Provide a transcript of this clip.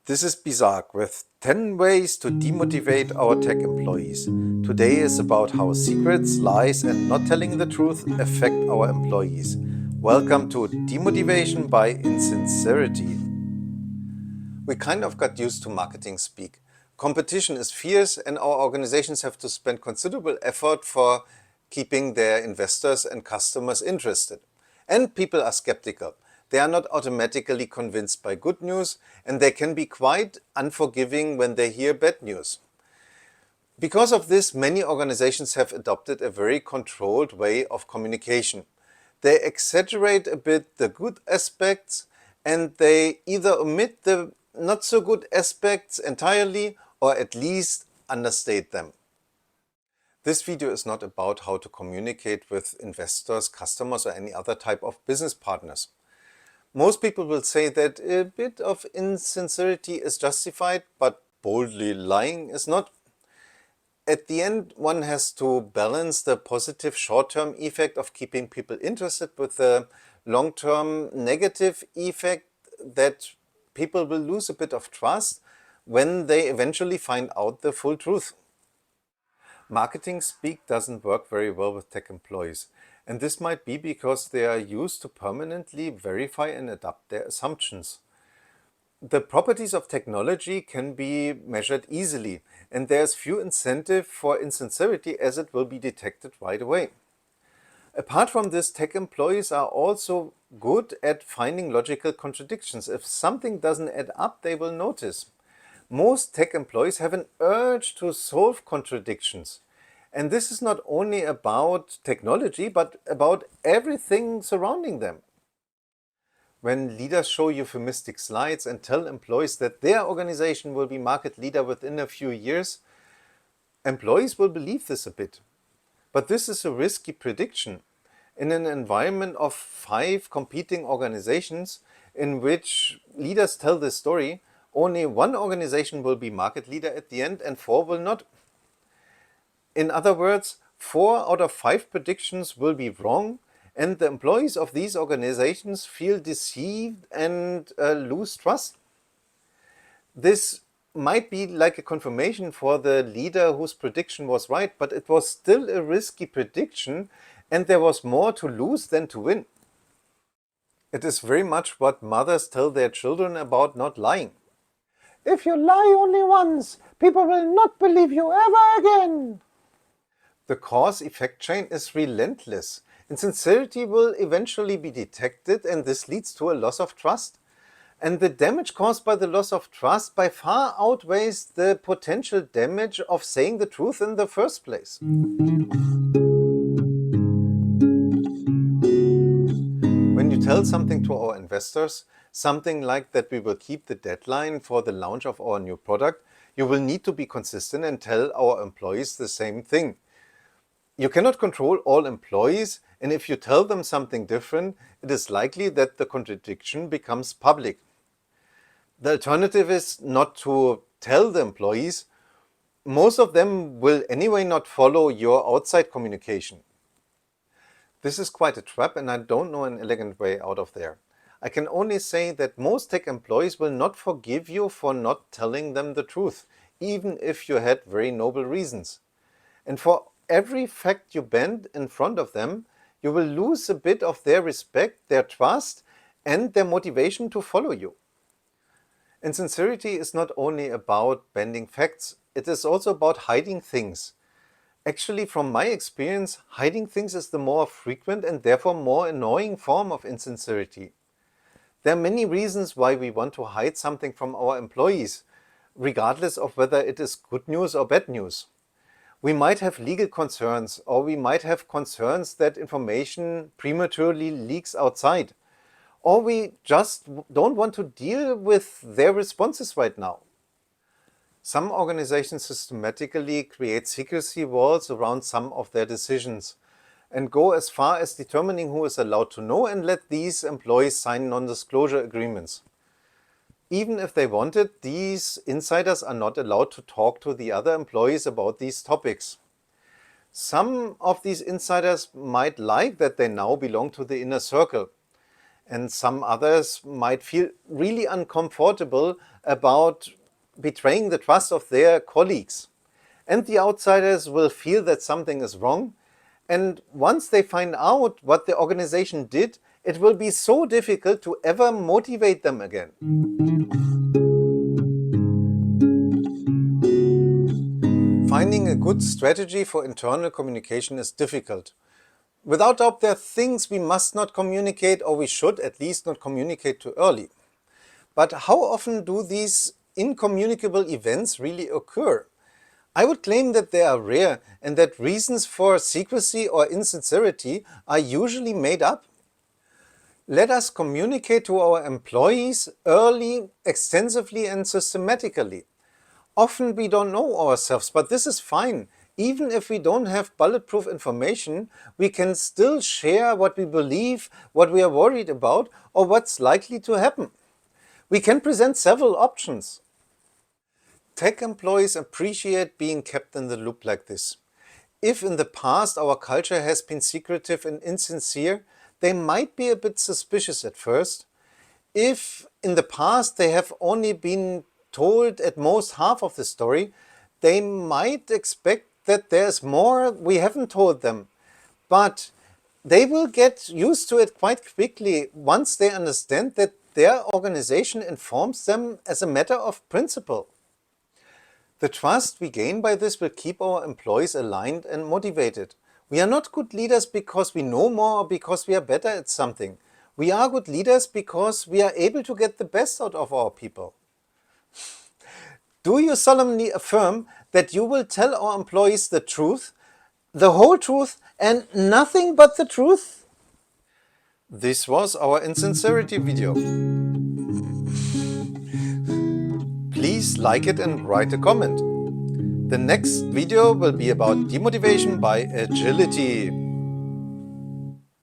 This is Bizarre with 10 ways to demotivate our tech employees. Today is about how secrets, lies, and not telling the truth affect our employees. Welcome to Demotivation by Insincerity. We kind of got used to marketing speak. Competition is fierce, and our organizations have to spend considerable effort for keeping their investors and customers interested. And people are skeptical. They are not automatically convinced by good news, and they can be quite unforgiving when they hear bad news. Because of this, many organizations have adopted a very controlled way of communication. They exaggerate a bit the good aspects, and they either omit the not so good aspects entirely or at least understate them. This video is not about how to communicate with investors, customers, or any other type of business partners. Most people will say that a bit of insincerity is justified, but boldly lying is not. At the end, one has to balance the positive short-term effect of keeping people interested with the long-term negative effect that people will lose a bit of trust when they eventually find out the full truth. Marketing speak doesn't work very well with tech employees, and this might be because they are used to permanently verify and adapt their assumptions. The properties of technology can be measured easily, and there's few incentive for insincerity as it will be detected right away. Apart from this, tech employees are also good at finding logical contradictions. If something doesn't add up, they will notice. Most tech employees have an urge to solve contradictions. And this is not only about technology, but about everything surrounding them. When leaders show euphemistic slides and tell employees that their organization will be market leader within a few years, employees will believe this a bit. But this is a risky prediction. In an environment of 5 competing organizations in which leaders tell this story, only one organization will be market leader at the end and 4 will not. In other words, 4 out of 5 predictions will be wrong, and the employees of these organizations feel deceived and lose trust. This might be like a confirmation for the leader whose prediction was right, but it was still a risky prediction, and there was more to lose than to win. It is very much what mothers tell their children about not lying. If you lie only once, people will not believe you ever again. The cause-effect chain is relentless. Insincerity will eventually be detected, and this leads to a loss of trust. And the damage caused by the loss of trust by far outweighs the potential damage of saying the truth in the first place. When you tell something to our investors, something like that we will keep the deadline for the launch of our new product, you will need to be consistent and tell our employees the same thing. You cannot control all employees, and if you tell them something different, it is likely that the contradiction becomes public. The alternative is not to tell the employees. Most of them will anyway not follow your outside communication. This is quite a trap, and I don't know an elegant way out of there. I can only say that most tech employees will not forgive you for not telling them the truth, even if you had very noble reasons. And for every fact you bend in front of them, you will lose a bit of their respect, their trust, and their motivation to follow you. Insincerity is not only about bending facts, it is also about hiding things. Actually, from my experience, hiding things is the more frequent and therefore more annoying form of insincerity. There are many reasons why we want to hide something from our employees, regardless of whether it is good news or bad news. We might have legal concerns, or we might have concerns that information prematurely leaks outside, or we just don't want to deal with their responses right now. Some organizations systematically create secrecy walls around some of their decisions and go as far as determining who is allowed to know and let these employees sign non-disclosure agreements. Even if they wanted, these insiders are not allowed to talk to the other employees about these topics. Some of these insiders might like that they now belong to the inner circle, And some others might feel really uncomfortable about betraying the trust of their colleagues. And the outsiders will feel that something is wrong. And once they find out what the organization did, it will be so difficult to ever motivate them again. Finding a good strategy for internal communication is difficult. Without doubt, there are things we must not communicate, or we should at least not communicate too early. But how often do these incommunicable events really occur? I would claim that they are rare and that reasons for secrecy or insincerity are usually made up. Let us communicate to our employees early, extensively, and systematically. Often we don't know ourselves, but this is fine. Even if we don't have bulletproof information, we can still share what we believe, what we are worried about, or what's likely to happen. We can present several options. Tech employees appreciate being kept in the loop like this. If in the past our culture has been secretive and insincere, they might be a bit suspicious at first. If in the past they have only been told at most half of the story, they might expect that there's more we haven't told them. But they will get used to it quite quickly once they understand that their organization informs them as a matter of principle. The trust we gain by this will keep our employees aligned and motivated. We are not good leaders because we know more or because we are better at something. We are good leaders because we are able to get the best out of our people. Do you solemnly affirm that you will tell our employees the truth, the whole truth, and nothing but the truth? This was our Insincerity video. Please like it and write a comment. The next video will be about demotivation by agility.